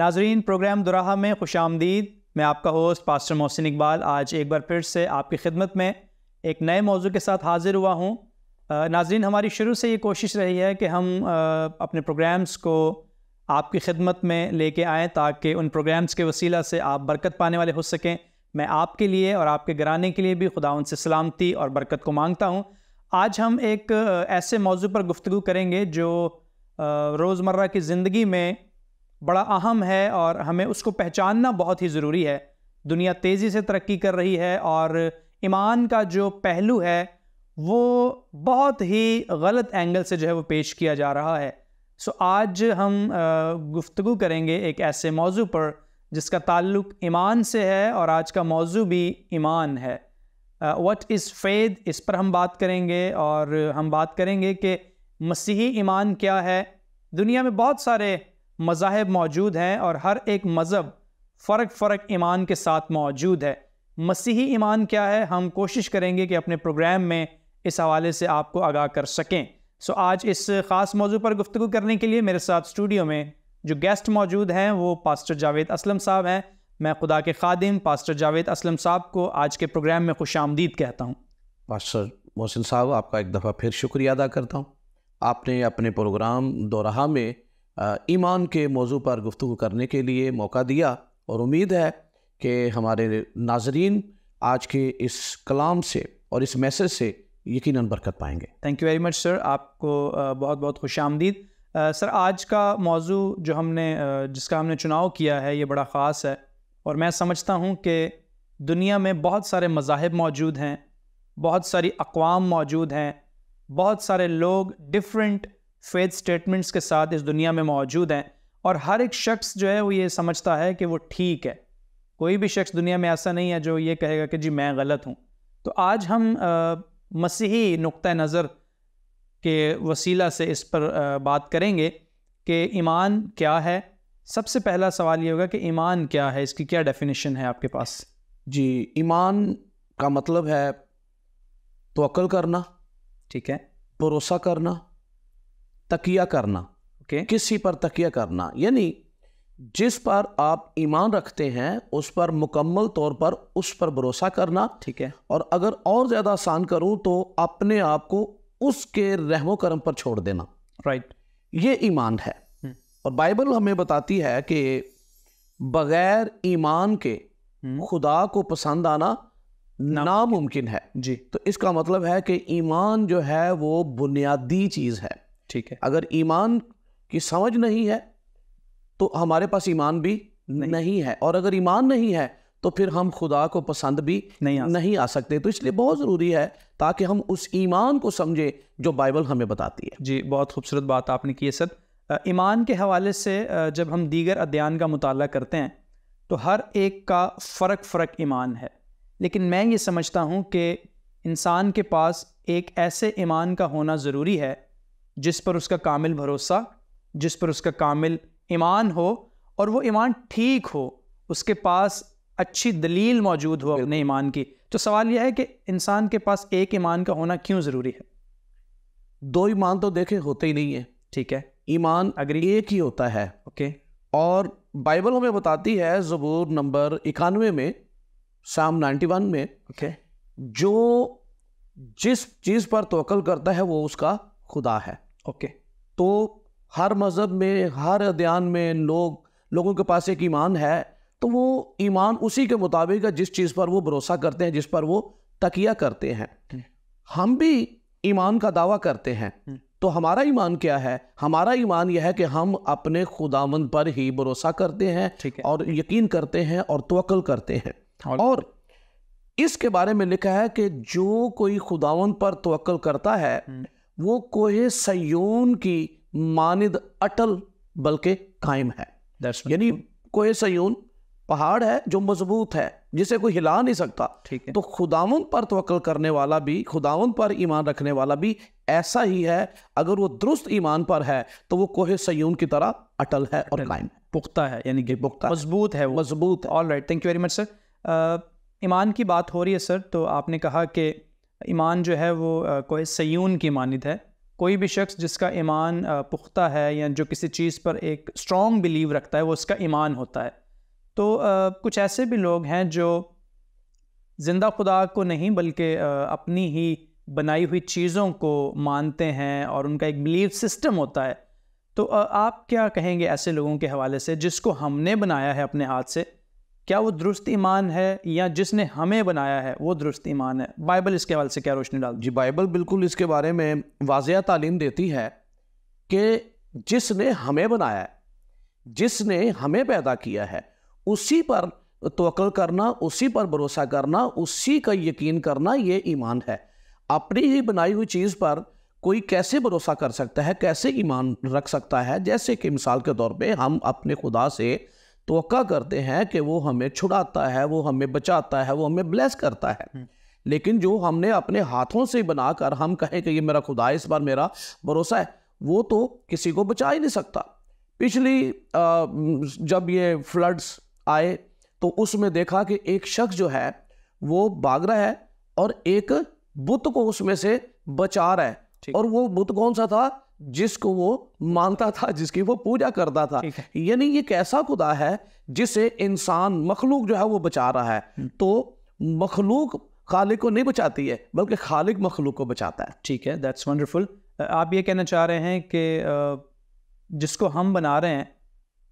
नाजरीन, प्रोग्राम दुराहा में खुशामदीद। मैं आपका होस्ट पास्टर मोहसिन इकबाल आज एक बार फिर से आपकी खिदमत में एक नए मौजू के साथ हाजिर हुआ हूँ। नाजरीन, हमारी शुरू से ये कोशिश रही है कि हम अपने प्रोग्राम्स को आपकी खिदमत में लेके आएँ ताकि उन प्रोग्राम्स के वसीला से आप बरकत पाने वाले हो सकें। मैं आपके लिए और आपके घराने के लिए भी खुदावंद से सलामती और बरकत को मांगता हूँ। आज हम एक ऐसे मौजू पर गुफ्तगू करेंगे जो रोज़मर्रा की ज़िंदगी में बड़ा अहम है और हमें उसको पहचानना बहुत ही ज़रूरी है। दुनिया तेज़ी से तरक्की कर रही है और ईमान का जो पहलू है वो बहुत ही गलत एंगल से जो है वो पेश किया जा रहा है। सो आज हम गुफ्तगू करेंगे एक ऐसे मौजू पर जिसका ताल्लुक़ ईमान से है और आज का मौजू भी ईमान है। व्हाट इज़ फेथ, इस पर हम बात करेंगे और हम बात करेंगे कि मसीही ईमान क्या है। दुनिया में बहुत सारे मज़ाहिब मौजूद हैं और हर एक मज़हब फ़र्क ईमान के साथ मौजूद है। मसीही ईमान क्या है, हम कोशिश करेंगे कि अपने प्रोग्राम में इस हवाले से आपको आगाह कर सकें। सो आज इस ख़ास मौजू पर गुफ्तगू करने के लिए मेरे साथ स्टूडियो में जो गेस्ट मौजूद हैं वो पास्टर जावेद असलम साहब हैं। मैं खुदा के खादिम पास्टर जावेद असलम साहब को आज के प्रोग्राम में खुशामदीद कहता हूँ। पास्टर मोहसिन साहब, आपका एक दफ़ा फिर शुक्रिया अदा करता हूँ। आपने अपने प्रोग्राम दोराहा में ईमान के मौजू पर गुफ्तगू करने के लिए मौका दिया और उम्मीद है कि हमारे नाजरीन आज के इस कलाम से और इस मैसेज से यकीनन बरकत पाएंगे। Thank you very much sir, आपको बहुत बहुत खुशामदीद। सर, आज का मौजू जो जिसका हमने चुनाव किया है ये बड़ा ख़ास है और मैं समझता हूँ कि दुनिया में बहुत सारे मज़ाहिब मौजूद हैं, बहुत सारी अक़वाम मौजूद हैं, बहुत सारे लोग डिफरेंट फेथ स्टेटमेंट्स के साथ इस दुनिया में मौजूद हैं और हर एक शख्स जो है वो ये समझता है कि वो ठीक है। कोई भी शख्स दुनिया में ऐसा नहीं है जो ये कहेगा कि जी मैं गलत हूँ। तो आज हम मसीही नुक्ता नज़र के वसीला से इस पर बात करेंगे कि ईमान क्या है। सबसे पहला सवाल ये होगा कि ईमान क्या है, इसकी क्या डेफिनेशन है आपके पास? जी, ईमान का मतलब है तवक्कुल करना, ठीक है, भरोसा करना, तकिया करना। ओके, किसी पर तकिया करना, यानी जिस पर आप ईमान रखते हैं उस पर मुकम्मल तौर पर उस पर भरोसा करना। ठीक है, और अगर और ज़्यादा आसान करूं तो अपने आप को उसके रहमो करम पर छोड़ देना। राइट, ये ईमान है। और बाइबल हमें बताती है कि बगैर ईमान के खुदा को पसंद आना नामुमकिन है। जी, तो इसका मतलब है कि ईमान जो है वो बुनियादी चीज़ है। ठीक है, अगर ईमान की समझ नहीं है तो हमारे पास ईमान भी नहीं है, और अगर ईमान नहीं है तो फिर हम खुदा को पसंद भी नहीं आ सकते। तो इसलिए बहुत ज़रूरी है ताकि हम उस ईमान को समझे जो बाइबल हमें बताती है। जी, बहुत खूबसूरत बात आपने की है सर। ईमान के हवाले से जब हम दीगर अध्यान का मुताला करते हैं तो हर एक का फ़र्क ईमान है, लेकिन मैं ये समझता हूँ कि इंसान के पास एक ऐसे ईमान का होना ज़रूरी है जिस पर उसका कामिल भरोसा, जिस पर उसका कामिल ईमान हो और वो ईमान ठीक हो, उसके पास अच्छी दलील मौजूद हो अपने ईमान की। तो सवाल यह है कि इंसान के पास एक ईमान का होना क्यों ज़रूरी है? दो ईमान तो देखे होते ही नहीं है। ठीक है, ईमान अगर एक ही होता है। ओके, और बाइबल हमें बताती है ज़बूर नंबर 91 में, साम 91 में, ओके, जो जिस चीज़ पर तवक्कुल करता है वो उसका खुदा है। ओके, तो हर मज़हब में, हर अध्यान में लोगों के पास एक ईमान है, तो वो ईमान उसी के मुताबिक है जिस चीज़ पर वो भरोसा करते हैं, जिस पर वो तकिया करते हैं। हम भी ईमान का दावा करते हैं, तो हमारा ईमान क्या है? हमारा ईमान यह है कि हम अपने खुदावंद पर ही भरोसा करते हैं और यकीन करते हैं और तवक्कुल करते हैं। और इसके बारे में लिखा है कि जो कोई खुदावंद पर तवक्कुल करता है वो कोहे सयून की मानिद अटल बल्कि कायम है। यानी कोहे सयून पहाड़ है जो मजबूत है, जिसे कोई हिला नहीं सकता। ठीक है, तो खुदावंद पर तवक्कुल करने वाला भी, खुदावंद पर ईमान रखने वाला भी ऐसा ही है। अगर वो दुरुस्त ईमान पर है तो वो कोहे सयून की तरह अटल है और कायम है, पुख्ता है, यानी कि पुख्ता, मजबूत है, मजबूत है। All right, thank you very much sir. ईमान की बात हो रही है सर, तो आपने कहा कि ईमान जो है वो कोहे सयून की मानिद है। कोई भी शख्स जिसका ईमान पुख्ता है या जो किसी चीज़ पर एक स्ट्रॉन्ग बिलीव रखता है वो उसका ईमान होता है। तो कुछ ऐसे भी लोग हैं जो ज़िंदा खुदा को नहीं बल्कि अपनी ही बनाई हुई चीज़ों को मानते हैं और उनका एक बिलीव सिस्टम होता है। तो आप क्या कहेंगे ऐसे लोगों के हवाले से जिसको हमने बनाया है अपने हाथ से, क्या वो दुरुस्त ईमान है या जिसने हमें बनाया है वो दुरुस्त ईमान है? बाइबल इसके हवाले से क्या रोशनी डालती है? जी, बाइबल बिल्कुल इसके बारे में वाज़िया तालीम देती है कि जिसने हमें बनाया है, जिसने हमें पैदा किया है, उसी पर तवक्कुल करना, उसी पर भरोसा करना, उसी का यकीन करना, ये ईमान है। अपनी ही बनाई हुई चीज़ पर कोई कैसे भरोसा कर सकता है, कैसे ईमान रख सकता है? जैसे कि मिसाल के तौर पे हम अपने खुदा से तवक्का करते हैं कि वो हमें छुड़ाता है, वो हमें बचाता है, वो हमें ब्लेस करता है। लेकिन जो हमने अपने हाथों से बनाकर हम कहें कि ये मेरा खुदा है, इस बार मेरा भरोसा है, वो तो किसी को बचा ही नहीं सकता। पिछली जब ये फ्लड्स आए तो उसमें देखा कि एक शख्स जो है वो भाग रहा है और एक बुत को उसमें से बचा रहा है। और वो बुत कौन सा था? जिसको वो मानता था, जिसकी वो पूजा करता था। यानी ये कैसा खुदा है जिसे इंसान मखलूक जो है वो बचा रहा है। तो मखलूक खालिक को नहीं बचाती है बल्कि खालिक मखलूक को बचाता है। ठीक है, दैट्स वंडरफुल। आप ये कहना चाह रहे हैं कि जिसको हम बना रहे हैं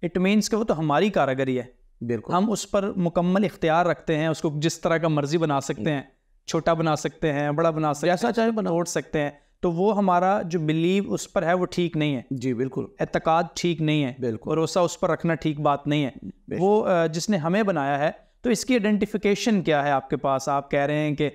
इट मीन्स कि वो तो हमारी कारीगरी है। बिल्कुल, हम उस पर मुकम्मल इख्तियार रखते हैं, उसको जिस तरह का मर्जी बना सकते हैं, छोटा बना सकते हैं, बड़ा बना सकते हैं, जैसा चाहे बना सकते हैं। तो वो हमारा जो बिलीव उस पर है वो ठीक नहीं है। जी बिल्कुल, एतकाद ठीक नहीं है, बिल्कुल, भरोसा उस पर रखना ठीक बात नहीं है। वो जिसने हमें बनाया है, तो इसकी आइडेंटिफिकेशन क्या है आपके पास? आप कह रहे हैं कि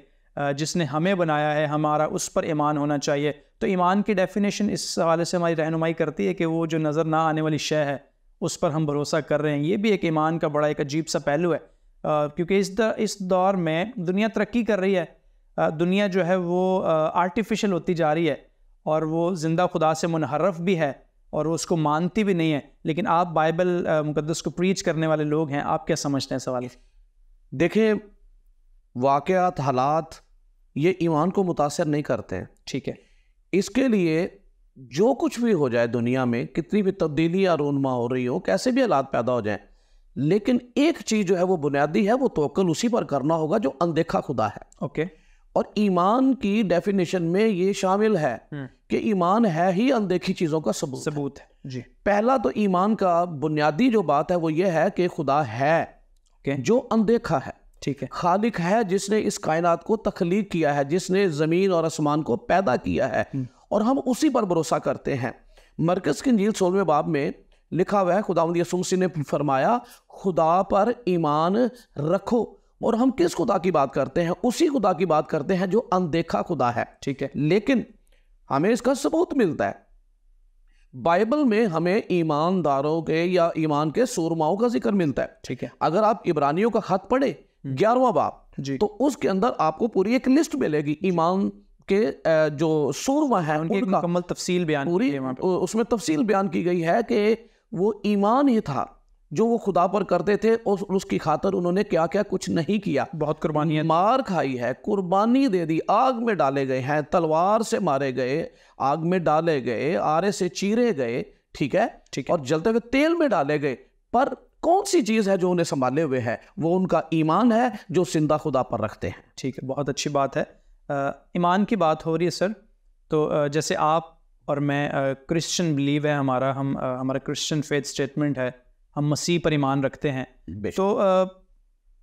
जिसने हमें बनाया है हमारा उस पर ईमान होना चाहिए। तो ईमान की डेफिनेशन इस हवाले से हमारी रहनुमाई करती है कि वो जो नज़र ना आने वाली शय है उस पर हम भरोसा कर रहे हैं। ये भी एक ईमान का बड़ा एक अजीब सा पहलू है, क्योंकि इस दौर में दुनिया तरक्की कर रही है, दुनिया जो है वो आर्टिफिशियल होती जा रही है और वो ज़िंदा खुदा से मुनहरफ भी है और वो उसको मानती भी नहीं है। लेकिन आप बाइबल मुकद्दस को प्रीच करने वाले लोग हैं, आप क्या समझते हैं सवाल? देखें, वाक़यात, हालात ये ईमान को मुतासर नहीं करते हैं। ठीक है, इसके लिए जो कुछ भी हो जाए दुनिया में, कितनी भी तब्दीली या रोनमा हो रही हो, कैसे भी हालात पैदा हो जाएं, लेकिन एक चीज़ जो है वो बुनियादी है, वो तवक्कुल उसी पर करना होगा जो अनदेखा खुदा है। ओके। और ईमान की डेफिनेशन में ये शामिल है कि ईमान है ही अनदेखी चीज़ों का सबूत है। जी, पहला तो ईमान का बुनियादी जो बात है वो ये है कि खुदा है जो अनदेखा है। ठीक है, खालिक है जिसने इस कायनात को तख्लीक किया है, जिसने ज़मीन और आसमान को पैदा किया है, और हम उसी पर भरोसा करते हैं। मरकज़ की इंजील 16वें बाब में लिखा हुआ है, खुदावंद यीशु मसीह ने फरमाया, खुदा पर ईमान रखो। और हम किस खुदा की बात करते हैं? उसी खुदा की बात करते हैं जो अनदेखा खुदा है। ठीक है, लेकिन हमें इसका सबूत मिलता है। बाइबल में हमें ईमानदारों के या ईमान के सूरमाओं का जिक्र मिलता है। ठीक है, अगर आप इब्रानियों का खत पढ़े 11वां बाब, तो उसके अंदर आपको पूरी एक लिस्ट मिलेगी ईमान के जो सूरमा है उनकी एक मुकम्मल तफसील बयान पूरी उसमें तफसील बयान की गई है कि वो ईमान ही था जो वो खुदा पर करते थे और उसकी खातर उन्होंने क्या क्या कुछ नहीं किया। बहुत कुर्बानियां, मार खाई है, कुर्बानी दे दी, आग में डाले गए हैं, तलवार से मारे गए, आग में डाले गए, आरे से चीरे गए, ठीक है, और जलते हुए तेल में डाले गए। पर कौन सी चीज़ है जो उन्हें संभाले हुए है? वो उनका ईमान है जो जिंदा खुदा पर रखते हैं। ठीक है, बहुत अच्छी बात है। ईमान की बात हो रही है सर, तो जैसे आप और मैं क्रिश्चियन बिलीव है हमारा, हमारा क्रिश्चियन फेथ स्टेटमेंट है, हम मसीह पर ईमान रखते हैं। तो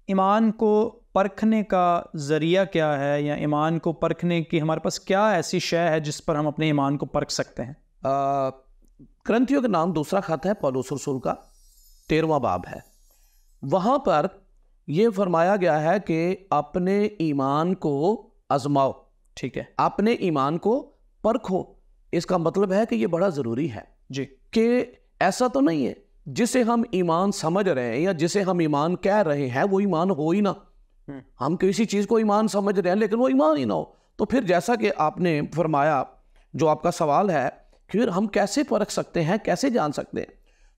ईमान को परखने का ज़रिया क्या है, या ईमान को परखने की हमारे पास क्या ऐसी शय है जिस पर हम अपने ईमान को परख सकते हैं? करंथियों के नाम दूसरा खत है पौलुस रसूल का, 13वां बाब है। वहाँ पर यह फरमाया गया है कि अपने ईमान को आजमाओ। ठीक है, अपने ईमान को परखो। इसका मतलब है कि यह बड़ा ज़रूरी है जी, कि ऐसा तो नहीं है जिसे हम ईमान समझ रहे हैं या जिसे हम ईमान कह रहे हैं वो ईमान हो ही ना। हम किसी चीज़ को ईमान समझ रहे हैं लेकिन वो ईमान ही ना हो, तो फिर जैसा कि आपने फरमाया, जो आपका सवाल है, फिर हम कैसे परख सकते हैं, कैसे जान सकते हैं?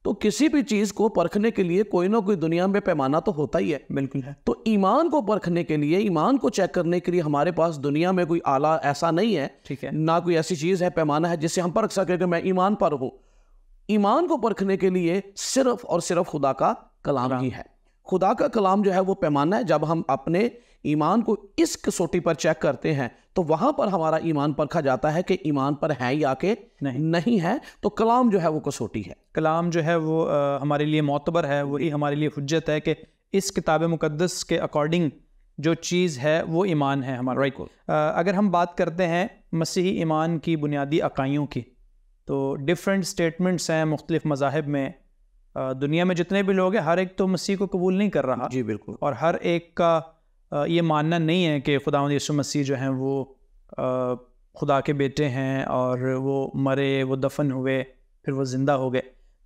तो किसी भी चीज को परखने के लिए कोई ना कोई दुनिया में पैमाना तो होता ही है। बिल्कुल है। तो ईमान को परखने के लिए, ईमान को चेक करने के लिए हमारे पास दुनिया में कोई आला ऐसा नहीं है, ठीक है, ना कोई ऐसी चीज है, पैमाना है जिससे हम परख सके कि मैं ईमान पर हूं। ईमान को परखने के लिए सिर्फ और सिर्फ खुदा का कलाम ही है। खुदा का कलाम जो है वो पैमाना है। जब हम अपने ईमान को इस कसौटी पर चेक करते हैं तो वहां पर हमारा ईमान परखा जाता है कि ईमान पर है या कि नहीं है। तो कलाम जो है वो कसौटी है। कलाम जो है वो हमारे लिए मोतबर है, वही हमारे लिए हुज्जत है कि इस किताब मुक़द्दस के अकॉर्डिंग जो चीज़ है वो ईमान है हमारा। राइट। अगर हम बात करते हैं मसीही ईमान की बुनियादी अकाइयों की, तो डिफरेंट स्टेटमेंट्स हैं मुख्तलिफ मज़ाहिब में। दुनिया में जितने भी लोग हैं हर एक तो मसीह को कबूल नहीं कर रहा। जी बिल्कुल। और हर एक का ये मानना नहीं है कि खुदावंद यीशु मसीह जो हैं वो खुदा के बेटे हैं और वो मरे, वो दफन हुए, फिर वो ज़िंदा हो गए।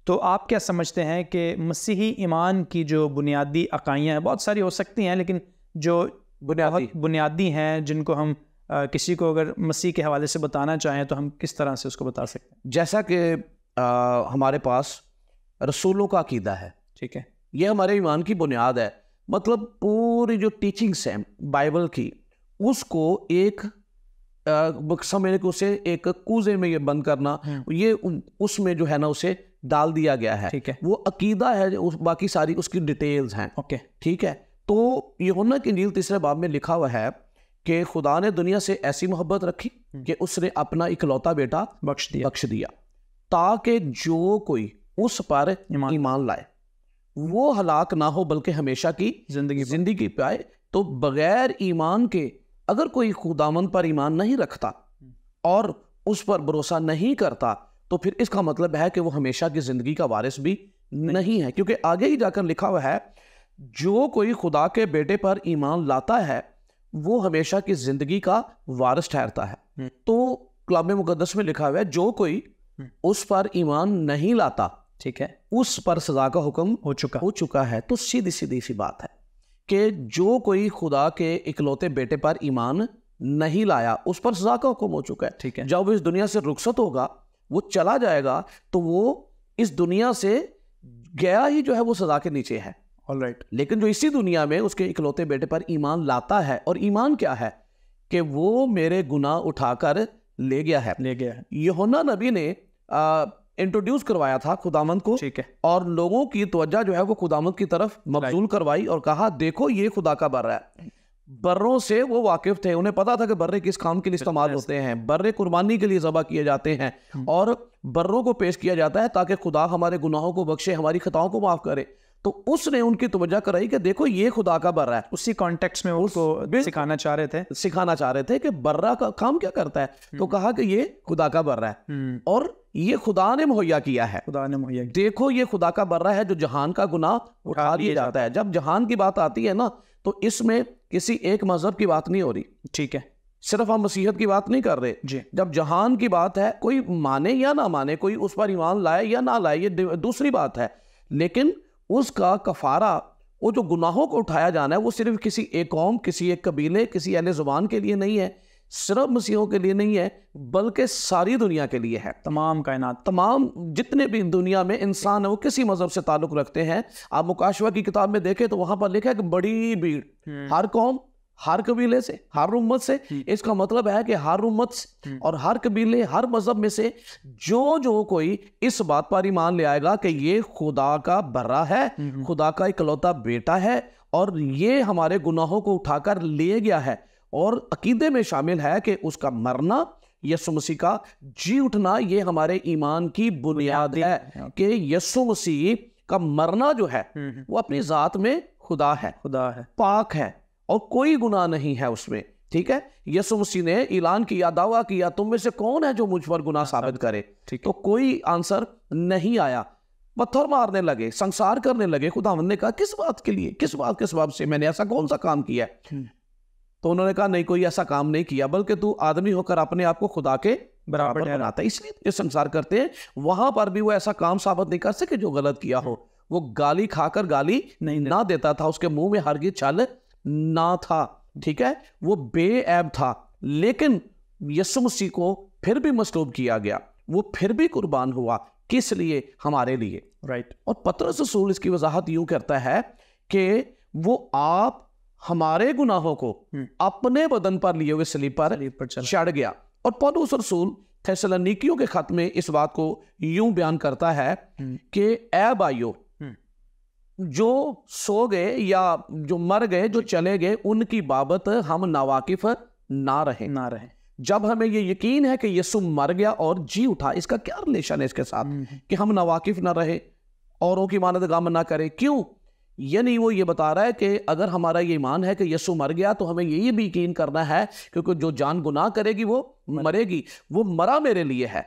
तो आप क्या समझते हैं कि मसीही ईमान की जो बुनियादी अकाइयाँ हैं, बहुत सारी हो सकती हैं, लेकिन जो बुनियादी हैं जिनको हम किसी को अगर मसीह के हवाले से बताना चाहें तो हम किस तरह से उसको बता सकते हैं? जैसा कि हमारे पास रसूलों का अकीदा है, ठीक है, ये हमारे ईमान की बुनियाद है। मतलब पूरी जो टीचिंग्स हैं बाइबल की, उसको एक समझने को उसे एक कूजे में ये बंद करना, ये उसमें जो है ना उसे डाल दिया गया है। ठीक है। वो अकीदा है, बाकी सारी उसकी डिटेल्स हैं। ओके, ठीक है। तो यूहन्ना की इंजील 3 बाब में लिखा हुआ है कि खुदा ने दुनिया से ऐसी मोहब्बत रखी कि उसने अपना इकलौता बेटा बख्श दिया ताकि जो कोई उस पर ईमान लाए वो हलाक ना हो बल्कि हमेशा की जिंदगी पाए। तो बगैर ईमान के अगर कोई खुदावंद पर ईमान नहीं रखता और उस पर भरोसा नहीं करता तो फिर इसका मतलब है कि वो हमेशा की जिंदगी का वारिस भी नहीं है। क्योंकि आगे ही जाकर लिखा हुआ है, जो कोई खुदा के बेटे पर ईमान लाता है वो हमेशा की जिंदगी का वारिस ठहरता है। तो कलाम मुकद्दस में लिखा हुआ है, जो कोई उस पर ईमान नहीं लाता, ठीक है, उस पर सजा का हुक्म हो चुका है। तो सीधी सी बात है कि जो कोई खुदा के इकलौते बेटे पर ईमान नहीं लाया उस पर सजा का हुक्म हो चुका है। ठीक है। जब वो इस दुनिया से रुखसत होगा, वो चला जाएगा, तो वो इस दुनिया से गया ही जो है वो सजा के नीचे है। ऑलराइट। लेकिन जो इसी दुनिया में उसके इकलौते बेटे पर ईमान लाता है, और ईमान क्या है कि वो मेरे गुनाह उठाकर ले गया है। यूहन्ना नबी ने इंट्रोड्यूस करवाया था खुदामंद को, ठीक है, और लोगों की तवज्जो जो है वो खुदामंद की तरफ मबजूल करवाई और कहा देखो ये खुदा का बर्रा है। बर्रों से वो वाकिफ थे, उन्हें पता था कि बर्रे किस काम के लिए इस्तेमाल होते हैं। बर्रे कुर्बानी के लिए ज़बह किए जाते हैं और बर्रों को पेश किया जाता है ताकि खुदा हमारे गुनाहों को बख्शे, हमारी खताओं को माफ करे। तो उसने उनकी तवज्जो कराई कि देखो ये खुदा का बर्रा है। उसी कॉन्टेक्स्ट में उसको सिखाना चाह रहे थे कि बर्रा का काम क्या करता है। तो कहा कि ये खुदा का बर्रा है और ये खुदा ने मुहैया किया है। देखो ये खुदा का बर्रा है जो जहान का गुनाह उठा दिया जाता है। जब जहान की बात आती है ना, तो इसमें किसी एक मजहब की बात नहीं हो रही, ठीक है, सिर्फ हम मसीहत की बात नहीं कर रहे जी। जब जहान की बात है, कोई माने या ना माने, कोई उस पर ईमान लाए या ना लाए, ये दूसरी बात है, लेकिन उसका कफारा, वो जो गुनाहों को उठाया जाना है, वो सिर्फ किसी एक कौम, किसी एक कबीले, किसी अहले जुबान के लिए नहीं है, सिर्फ मसीहों के लिए नहीं है, बल्कि सारी दुनिया के लिए है। तमाम कायनात, तमाम जितने भी दुनिया में इंसान है वो किसी मजहब से ताल्लुक रखते हैं। आप मुकाशवा की किताब में देखें तो वहां पर लिखा है कि बड़ी भीड़, हर कौम, हर कबीले से, हर उम्मत से। इसका मतलब है कि हर उम्मत और हर कबीले, हर मजहब में से जो कोई इस बात पर ईमान ले आएगा कि ये खुदा का बर्रा है, खुदा का इकलौता बेटा है और ये हमारे गुनाहों को उठाकर ले गया है, और अकीदे में शामिल है कि उसका मरना, यीशु मसीह का जी उठना, ये हमारे ईमान की बुनियाद है कि यीशु मसीह का मरना जो है वो अपनी जात में खुदा है, पाक है और कोई गुनाह नहीं है उसमें। ठीक है। यीशु मसीह ने ऐलान किया, दावा किया, तुम में से कौन है जो मुझ पर गुनाह साबित करे। तो कोई आंसर नहीं आया। पत्थर मारने लगे, संसार करने लगे। खुदावंद ने कहा किस बात के लिए, किस बात के सबब से, मैंने ऐसा कौन सा काम किया है? तो उन्होंने कहा नहीं, कोई ऐसा काम नहीं किया, बल्कि तू आदमी होकर अपने आप को खुदा के बराबर बनाता है, इसलिए ये संसार करते हैं। वहां पर भी वो ऐसा काम साबित नहीं कर सके जो गलत किया हो। वो गाली खाकर गाली ना देता था, उसके मुंह में हरगिज़ छल ना था। ठीक है, वो बेऐब था। लेकिन यीशु मसीह को फिर भी मसलूब किया गया, वो फिर भी कुर्बान हुआ। किस लिए? हमारे लिए। राइट। और पतरस रसूल इसकी वजाहत यूं करता है कि वो आप हमारे गुनाहों को अपने बदन पर लिए हुए सलीब पर चढ़ गया। और पौलुस रसूल थेसलोनिकियों के खत में इस बात को यूं बयान करता है कि ए भाइयों, जो सो गए या जो मर गए, जो चले गए, उनकी बाबत हम नावाकिफ ना रहे। जब हमें ये यकीन है कि यीशु मर गया और जी उठा, इसका क्या रिलेशन है इसके साथ कि हम नावाकिफ ना रहे, औरों की मानदगाम ना करें? क्यों? यानी वो ये बता रहा है कि अगर हमारा ये ईमान है कि यीशु मर गया तो हमें यही भी यकीन करना है क्योंकि जो जान गुनाह करेगी वो मरेगी, वो मरा मेरे लिए है।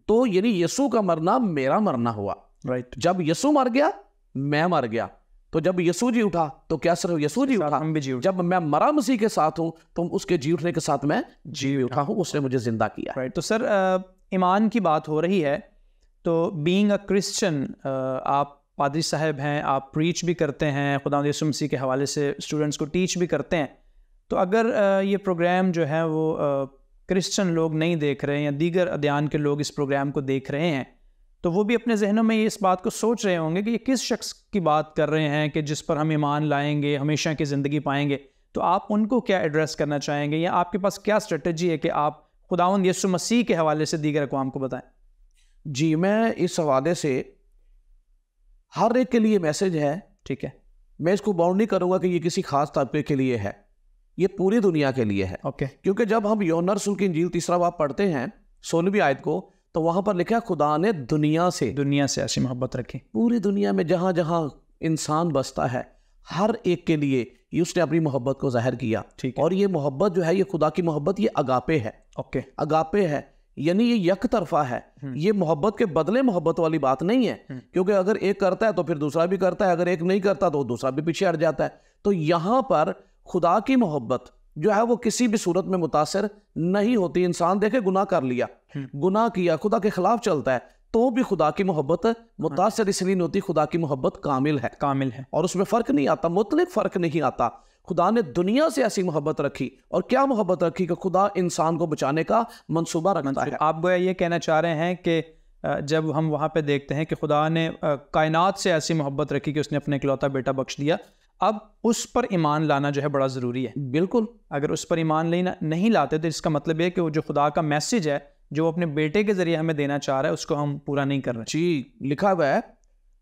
तो यानी यीशु का मरना मेरा मरना हुआ। राइट। जब यीशु मर गया मैं मर गया, तो जब यीशु जी उठा तो क्या सिर्फ यीशु जी उठा? हम भी जी उठे। जब मैं मरा मसीह के साथ हूं तो उसके जी उठने के साथ मैं जी उठा हूं, उसने मुझे जिंदा किया। राइट। तो सर ईमान की बात हो रही है, तो बीइंग अ क्रिश्चियन, आप पादरी साहब हैं, आप प्रीच भी करते हैं, खुदा यीशु मसीह के हवाले से स्टूडेंट्स को टीच भी करते हैं। तो अगर ये प्रोग्राम जो है वो क्रिश्चियन लोग नहीं देख रहे हैं या दीगर अदयान के लोग इस प्रोग्राम को देख रहे हैं, तो वो भी अपने जहनों में ये इस बात को सोच रहे होंगे कि ये किस शख्स की बात कर रहे हैं कि जिस पर हम ईमान लाएंगे, हमेशा की ज़िंदगी पाएंगे। तो आप उनको क्या एड्रेस करना चाहेंगे, या आपके पास क्या स्ट्रेटजी है कि आप खुदावंद यीशु मसीह के हवाले से दीगर अक़वाम को बताएं? जी, मैं इस हवाले से हर एक के लिए मैसेज है। ठीक है, मैं इसको बाउंड नहीं करूंगा कि ये किसी खास तबके के लिए है, ये पूरी दुनिया के लिए है। ओके। क्योंकि जब हम यूहन्ना रसूल की इंजील 3 बाब पढ़ते हैं 16वीं आयत को, तो वहां पर लिखा है खुदा ने दुनिया से ऐसी मोहब्बत रखी। पूरी दुनिया में जहां जहां इंसान बसता है हर एक के लिए उसने अपनी मोहब्बत को जाहिर किया। ठीक है। और ये मोहब्बत जो है, ये खुदा की मोहब्बत, ये अगापे है। ओके। अगापे है यानी ये यक तरफा है। ये मोहब्बत के बदले मोहब्बत वाली बात नहीं है, क्योंकि अगर एक करता है तो फिर दूसरा भी करता है, अगर एक नहीं करता तो दूसरा भी पीछे हट जाता है। तो यहां पर खुदा की मोहब्बत जो है वो किसी भी सूरत में मुतासिर नहीं होती। इंसान देखे गुनाह कर लिया, गुनाह किया, खुदा के खिलाफ चलता है, तो भी खुदा की मोहब्बत मुतासिर इसलिए नहीं होती। खुदा की मोहब्बत कामिल है और उसमें फर्क नहीं आता, मुतलक फर्क नहीं आता। खुदा ने दुनिया से ऐसी मोहब्बत रखी, और क्या मोहब्बत रखी कि खुदा इंसान को बचाने का मंसूबा रखता है। आप ये कहना चाह रहे हैं कि जब हम वहाँ पे देखते हैं कि खुदा ने कायनात से ऐसी मोहब्बत रखी कि उसने अपने इकलौता बेटा बख्श दिया, अब उस पर ईमान लाना जो है बड़ा ज़रूरी है। बिल्कुल। अगर उस पर ईमान नहीं लाते तो इसका मतलब ये है कि वो जो खुदा का मैसेज है जो अपने बेटे के ज़रिए हमें देना चाह रहा है उसको हम पूरा नहीं कर रहे। जी, लिखा हुआ है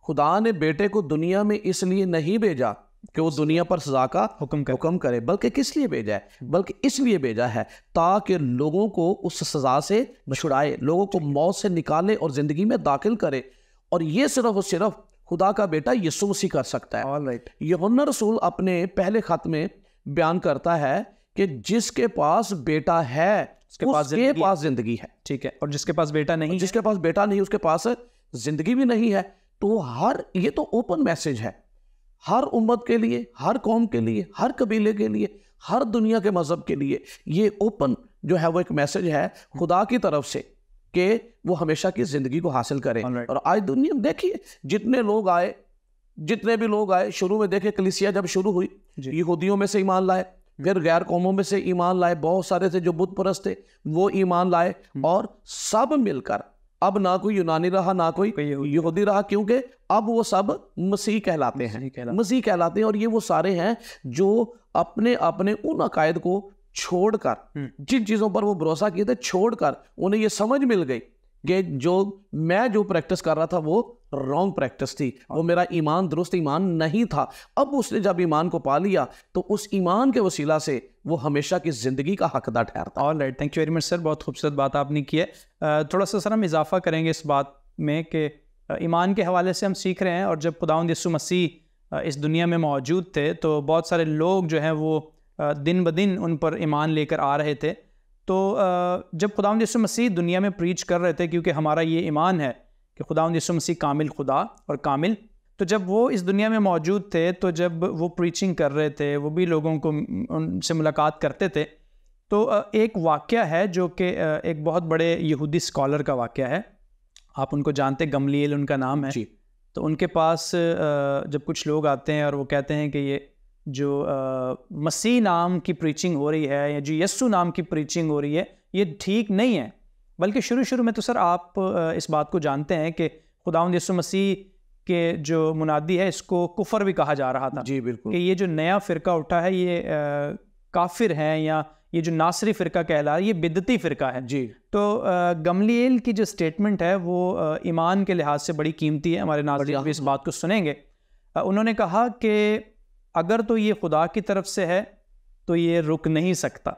खुदा ने बेटे को दुनिया में इसलिए नहीं भेजा कि वो दुनिया पर सजा का हुक्म करे, बल्कि किस लिए भेजा है? बल्कि इसलिए भेजा है ताकि लोगों को उस सजा से छुड़ाए, लोगों को मौत से निकाले और जिंदगी में दाखिल करे। और ये सिर्फ और सिर्फ खुदा का बेटा यीशु मसीह कर सकता है। ऑलराइट। यूहन्ना रसूल अपने पहले खत में बयान करता है कि जिसके पास बेटा है उसके पास जिंदगी है। ठीक है। और जिसके पास बेटा नहीं उसके पास जिंदगी भी नहीं है। तो ये तो ओपन मैसेज है हर उम्मत के लिए, हर कौम के लिए, हर कबीले के लिए, हर दुनिया के मजहब के लिए। ये ओपन जो है वो एक मैसेज है खुदा की तरफ से कि वो हमेशा की जिंदगी को हासिल करें। और आज दुनिया में देखिए जितने भी लोग आए, शुरू में देखे कलीसिया जब शुरू हुई, यहूदियों में से ईमान लाए, फिर गैर कौमों में से ईमान लाए, बहुत सारे थे जो बुत परस्त थे वो ईमान लाए, और सब मिलकर अब ना कोई यूनानी रहा ना कोई यहूदी रहा, क्योंकि अब वो सब मसीह कहलाते हैं। और ये वो सारे हैं जो अपने अपने उन अकायद को छोड़कर, जिन चीजों पर वो भरोसा किए थे छोड़कर, उन्हें ये समझ मिल गई कि जो प्रैक्टिस कर रहा था वो रॉन्ग प्रैक्टिस थी, वो मेरा ईमान दुरुस्त ईमान नहीं था। अब उसने जब ईमान को पा लिया तो उस ईमान के वसीला से वो हमेशा की जिंदगी का हकदार ठहरता है। Alright, thank you very much sir, बहुत खूबसूरत बात आपने की है। थोड़ा सा सर हम इजाफा करेंगे इस बात में कि ईमान के हवाले से हम सीख रहे हैं, और जब खुदावंद यीशु मसीह इस दुनिया में मौजूद थे तो बहुत सारे लोग जो हैं वो दिन ब दिन उन पर ईमान लेकर आ रहे थे। तो जब खुदावंद यीशु मसीह दुनिया में प्रीच कर रहे थे, क्योंकि हमारा ये ईमान है कि खुदावंद यीशु मसीह कामिल खुदा और कामिल, तो जब वो इस दुनिया में मौजूद थे, तो जब वो प्रीचिंग कर रहे थे, वो भी लोगों को उनसे मुलाकात करते थे, तो एक वाक़या है जो कि एक बहुत बड़े यहूदी स्कॉलर का वाक़या है। आप उनको जानते, गमलीएल उनका नाम है। तो उनके पास जब कुछ लोग आते हैं और वो कहते हैं कि ये जो मसीह नाम की प्रीचिंग हो रही है या जो यस्सु नाम की प्रीचिंग हो रही है ये ठीक नहीं है। बल्कि शुरू में तो सर आप इस बात को जानते हैं कि खुदावंद यीशु मसीह के जो मुनादी है इसको कुफर भी कहा जा रहा था जी बिल्कुल। कि ये जो नया फ़िरका उठा है ये काफिर हैं, या ये जो नासरी फ़िरका कहला है ये बिदती फ़िरका है जी। तो गमलीएल की जो स्टेटमेंट है वो ईमान के लिहाज से बड़ी कीमती है। हमारे नाज़रीन भी इस बात को सुनेंगे। उन्होंने कहा कि अगर तो ये खुदा की तरफ से है तो ये रुक नहीं सकता,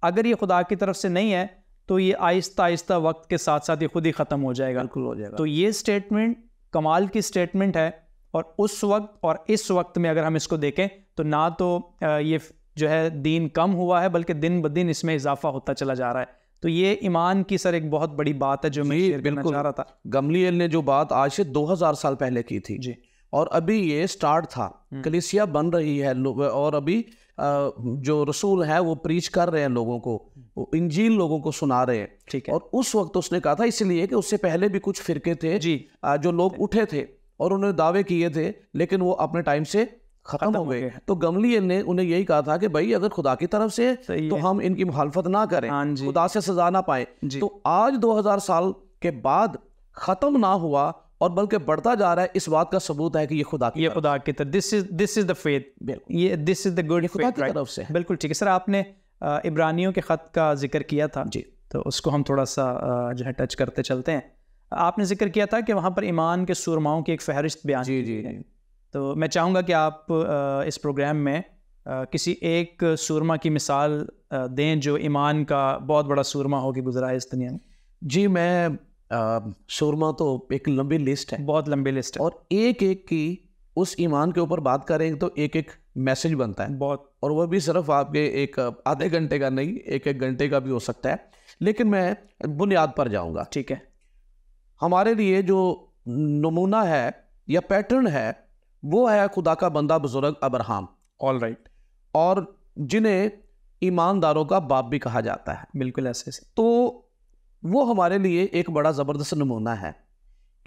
अगर ये खुदा की तरफ से नहीं है तो ये आहिस्ता आहिस्ता वक्त के साथ साथ ये खुद ही ख़त्म हो जाएगा। बिल्कुल हो जाएगा। तो ये स्टेटमेंट कमाल की स्टेटमेंट है, और उस वक्त और इस वक्त में अगर हम इसको देखें तो ना तो ये जो है दीन कम हुआ है बल्कि दिन ब दिन इसमें इजाफा होता चला जा रहा है। तो ये ईमान की सर एक बहुत बड़ी बात है जो मैं शेयर करना चाह रहा था। गमलीएल ने जो बात आज से 2000 साल पहले की थी जी, और अभी ये स्टार्ट था, कलीसिया बन रही है और अभी जो रसूल है वो प्रीच कर रहे हैं लोगों को, वो इंजील लोगों को सुना रहे हैं। ठीक है। और उस वक्त उसने कहा था, इसलिए कि उससे पहले भी कुछ फिरके थे जी, जो लोग उठे थे और उन्होंने दावे किए थे लेकिन वो अपने टाइम से खत्म हो गए। तो गमलीएल ने उन्हें यही कहा था कि भाई अगर खुदा की तरफ से तो हम इनकी मुखालफत ना करें, खुदा से सजा ना पाए। तो आज 2000 साल के बाद खत्म ना हुआ और बल्कि बढ़ता जा रहा है, इस बात का सबूत है कि ये खुदा की तरफ, दिस इज द फेथ, ये दिस इज द गुड खुदा की तरफ से। बिल्कुल ठीक है। सर आपने इब्रानियों के ख़त का जिक्र किया था जी, तो उसको हम थोड़ा सा जो है टच करते चलते हैं। आपने जिक्र किया था कि वहाँ पर ईमान के सुरमाओं की एक फहरिस्त बयान जी जी। तो मैं चाहूँगा कि आप इस प्रोग्राम में किसी एक सूरमा की मिसाल दें जो ईमान का बहुत बड़ा सूरमा हो कि गुजरा है इस दुनिया में। जी, मैं सूरमा तो एक लंबी लिस्ट है, बहुत लंबी लिस्ट है, और एक एक की उस ईमान के ऊपर बात करें तो एक एक मैसेज बनता है बहुत, और वो भी सिर्फ आपके एक आधे घंटे का नहीं, एक एक घंटे का भी हो सकता है। लेकिन मैं बुनियाद पर जाऊंगा। ठीक है। हमारे लिए जो नमूना है या पैटर्न है वो है खुदा का बंदा बुजुर्ग अब्राहम। All right. और जिन्हें ईमानदारों का बाप भी कहा जाता है। बिल्कुल ऐसे से। तो वो हमारे लिए एक बड़ा ज़बरदस्त नमूना है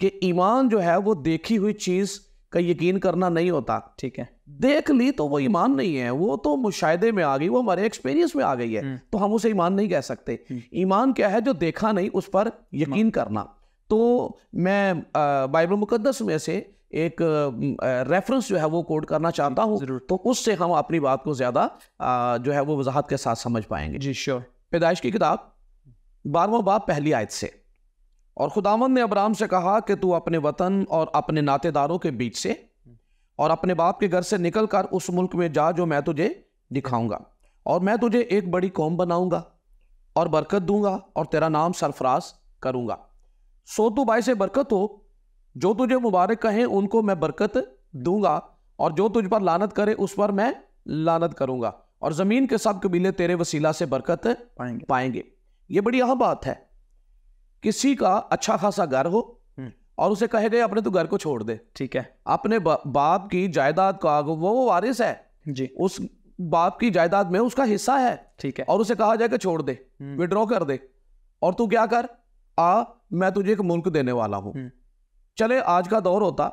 कि ईमान जो है वो देखी हुई चीज़ का यकीन करना नहीं होता। ठीक है। देख ली तो वो ईमान नहीं है, वो तो मुशाहिदे में आ गई, वो हमारे एक्सपीरियंस में आ गई है, तो हम उसे ईमान नहीं कह सकते। ईमान क्या है? जो देखा नहीं उस पर यकीन करना। तो मैं बाइबल मुकद्दस में से एक रेफरेंस जो है वो कोट करना चाहता हूँ, तो उससे हम अपनी बात को ज़्यादा जो है वो वजाहत के साथ समझ पाएंगे। जी श्योर। पैदाइश की किताब 12वां बाब पहली आयत से, और खुदावंद ने अब्राहम से कहा कि तू अपने वतन और अपने नातेदारों के बीच से और अपने बाप के घर से निकल कर उस मुल्क में जा जो मैं तुझे दिखाऊंगा, और मैं तुझे एक बड़ी कौम बनाऊंगा और बरकत दूंगा और तेरा नाम सरफराज करूंगा। सो तू बाई से बरकत हो, जो तुझे मुबारक कहें उनको मैं बरकत दूंगा, और जो तुझ पर लानत करे उस पर मैं लानत करूंगा, और जमीन के सब कबीले तेरे वसीला से बरकत पाएंगे। ये बड़ी अहम बात है। किसी का अच्छा खासा घर हो और उसे कहे गए अपने तो घर को छोड़ दे। ठीक है। अपने बाप की जायदाद का वो वारिस है जी, उस बाप की जायदाद में उसका हिस्सा है। ठीक है। और उसे कहा जाए कि छोड़ दे, विड्रॉ कर दे, और तू क्या कर, मैं तुझे एक मुल्क देने वाला हूं। चले आज का दौर होता,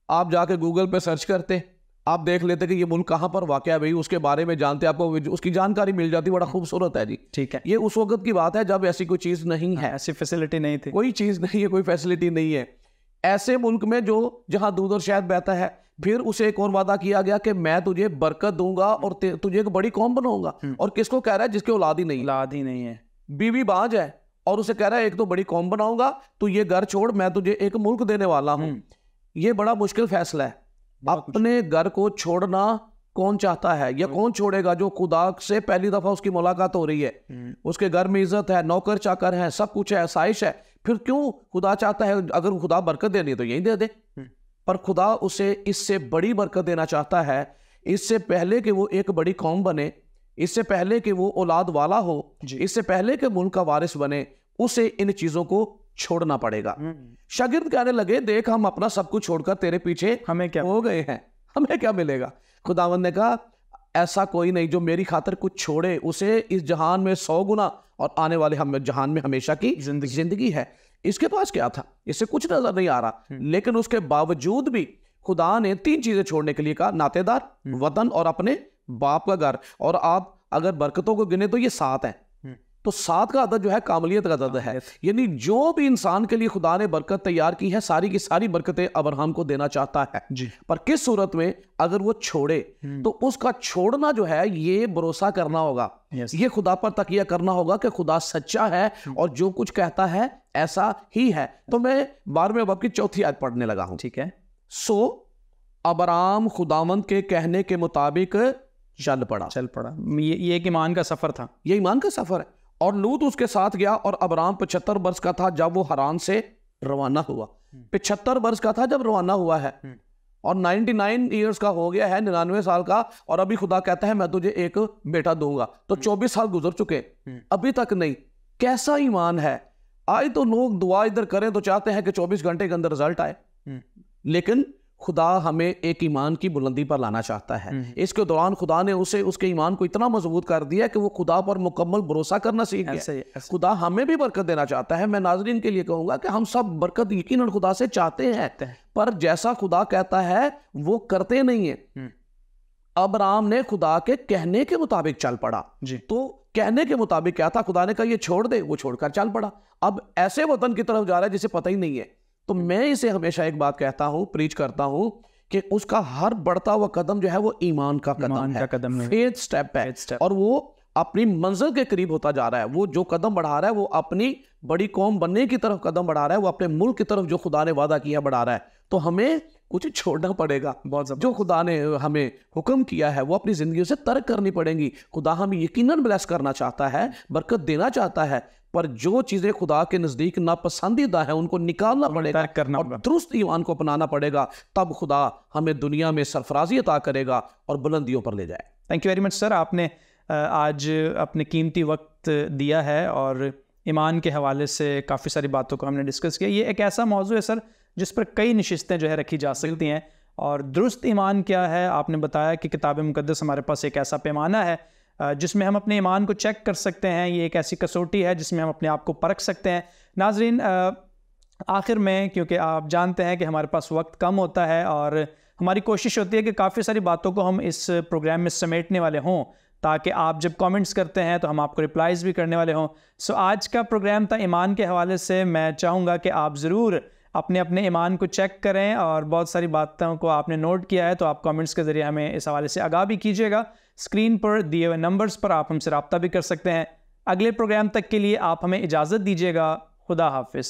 आप जाके गूगल पे सर्च करते, आप देख लेते कि ये मुल्क कहां पर वाक़या है भाई, उसके बारे में जानते, आपको उसकी जानकारी मिल जाती। बड़ा खूबसूरत है जी। ठीक है। ये उस वक्त की बात है जब ऐसी कोई चीज नहीं है, ऐसी फैसिलिटी नहीं थी, कोई चीज नहीं है, कोई फैसिलिटी नहीं है। ऐसे मुल्क में जो जहां दूध और शहद बहता है, फिर उसे एक और वादा किया गया कि मैं तुझे बरकत दूंगा और तुझे एक बड़ी कौम बनाऊंगा। और किसको कह रहा है? जिसके औलाद ही नहीं है, बीवी बांझ है, और उसे कह रहा है एक तो बड़ी कौम बनाऊंगा, तू ये घर छोड़, मैं तुझे एक मुल्क देने वाला हूं। ये बड़ा मुश्किल फैसला है। अपने घर को छोड़ना कौन चाहता है, या कौन छोड़ेगा? जो खुदा से पहली दफा उसकी मुलाकात हो रही है, उसके घर में इज्जत है, नौकर चाकर है, सब कुछ है, आसाइश है, फिर क्यों खुदा चाहता है? अगर खुदा बरकत देनी है तो यही दे दे। पर खुदा उसे इससे बड़ी बरकत देना चाहता है। इससे पहले कि वो एक बड़ी कौम बने, इससे पहले कि वो औलाद वाला हो, इससे पहले कि मुल्क का वारिस बने, उसे इन चीजों को छोड़ना पड़ेगा। शागिर्द कहने लगे, देख हम अपना सब कुछ छोड़कर तेरे पीछे हमें क्या हो गए हैं, हमें क्या मिलेगा? खुदावंद ने कहा, ऐसा कोई नहीं जो मेरी खातिर कुछ छोड़े, उसे इस जहान में 100 गुना और आने वाले जहान में हमेशा की जिंदगी है। इसके पास क्या था? इससे कुछ नजर नहीं आ रहा, लेकिन उसके बावजूद भी खुदा ने 3 चीजें छोड़ने के लिए कहा, नातेदार, वतन और अपने बाप का घर। और आप अगर बरकतों को गिने तो ये 7 हैं। तो 7 का अदद जो है कामलियत का अदद है, यानी जो भी इंसान के लिए खुदा ने बरकत तैयार की है सारी की सारी बरकतें अब्राहम को देना चाहता है जी। पर किस सूरत में? अगर वो छोड़े तो उसका छोड़ना जो है ये भरोसा करना होगा, ये खुदा पर तकिया करना होगा कि खुदा सच्चा है और जो कुछ कहता है ऐसा ही है। तो मैं 12वें बाब की 4थी आयत पढ़ने लगा हूं। ठीक है। सो अब्राहम खुदावंद के कहने के मुताबिक चल पड़ा। ये एक ईमान का सफर था, ये ईमान का सफर है। और लूत उसके साथ गया और अब्राहम 75 वर्ष का था जब वो हरान से रवाना हुआ। 75 वर्ष का था जब रवाना हुआ है और 99 ईयर्स का हो गया है, 99 साल का, और अभी खुदा कहता है मैं तुझे एक बेटा दूंगा। तो 24 साल गुजर चुके, अभी तक नहीं। कैसा ईमान है? आज तो लोग दुआ इधर करें तो चाहते हैं कि 24 घंटे के अंदर रिजल्ट आए, लेकिन खुदा हमें एक ईमान की बुलंदी पर लाना चाहता है। इसके दौरान खुदा ने उसे उसके ईमान को इतना मजबूत कर दिया कि वो खुदा पर मुकम्मल भरोसा करना सीख गया। खुदा हमें भी बरकत देना चाहता है। मैं नाजरीन के लिए कहूंगा कि हम सब बरकत यकीनन खुदा से चाहते हैं, पर जैसा खुदा कहता है वो करते नहीं है। अब्राहम ने खुदा के कहने के मुताबिक चल पड़ा जी। तो कहने के मुताबिक क्या था? खुदा ने कहा ये छोड़ दे, वो छोड़कर चल पड़ा। अब ऐसे वतन की तरफ जा रहा है जिसे पता ही नहीं है। तो मैं इसे हमेशा एक बात कहता हूं, प्रीच करता हूं कि उसका हर बढ़ता हुआ कदम जो है वो ईमान का कदम है, फेथ स्टेप है, और वो अपनी मंजिल के करीब होता जा रहा है। वो जो कदम बढ़ा रहा है वो अपनी बड़ी कौम बनने की तरफ कदम बढ़ा रहा है, वो अपने मुल्क की तरफ जो खुदा ने वादा किया बढ़ा रहा है। तो हमें कुछ छोड़ना पड़ेगा, जो खुदा ने हमें हुक्म किया है वो अपनी जिंदगी से तर्क करनी पड़ेंगी। खुदा हमें यकीनन ब्लेस करना चाहता है, बरकत देना चाहता है, पर जो चीजें खुदा के नजदीक नापसंदीदा है उनको निकालना पड़ेगा और दुरुस्त ईमान को अपनाना पड़ेगा। तब खुदा हमें दुनिया में सरफराजी अता करेगा और बुलंदियों पर ले जाए। Thank you very much sir, आपने आज अपने कीमती वक्त दिया है और ईमान के हवाले से काफ़ी सारी बातों को हमने डिस्कस किया। ये एक ऐसा मौजू है सर जिस पर कई नशिस्तें जो है रखी जा सकती हैं। और दुरुस्त ईमान क्या है, आपने बताया कि किताब मुक़द्दस हमारे पास एक ऐसा पैमाना है जिसमें हम अपने ईमान को चेक कर सकते हैं। ये एक ऐसी कसौटी है जिसमें हम अपने आप को परख सकते हैं। नाजरीन, आखिर में, क्योंकि आप जानते हैं कि हमारे पास वक्त कम होता है और हमारी कोशिश होती है कि काफ़ी सारी बातों को हम इस प्रोग्राम में समेटने वाले हों, ताकि आप जब कमेंट्स करते हैं तो हम आपको रिप्लाइज़ भी करने वाले हों। सो आज का प्रोग्राम था ईमान के हवाले से। मैं चाहूँगा कि आप ज़रूर अपने अपने ईमान को चेक करें और बहुत सारी बातों को आपने नोट किया है तो आप कमेंट्स के ज़रिए हमें इस हवाले से आगाह भी कीजिएगा। स्क्रीन पर दिए हुए नंबर्स पर आप हमसे रब्ता भी कर सकते हैं। अगले प्रोग्राम तक के लिए आप हमें इजाज़त दीजिएगा। खुदा हाफिज़।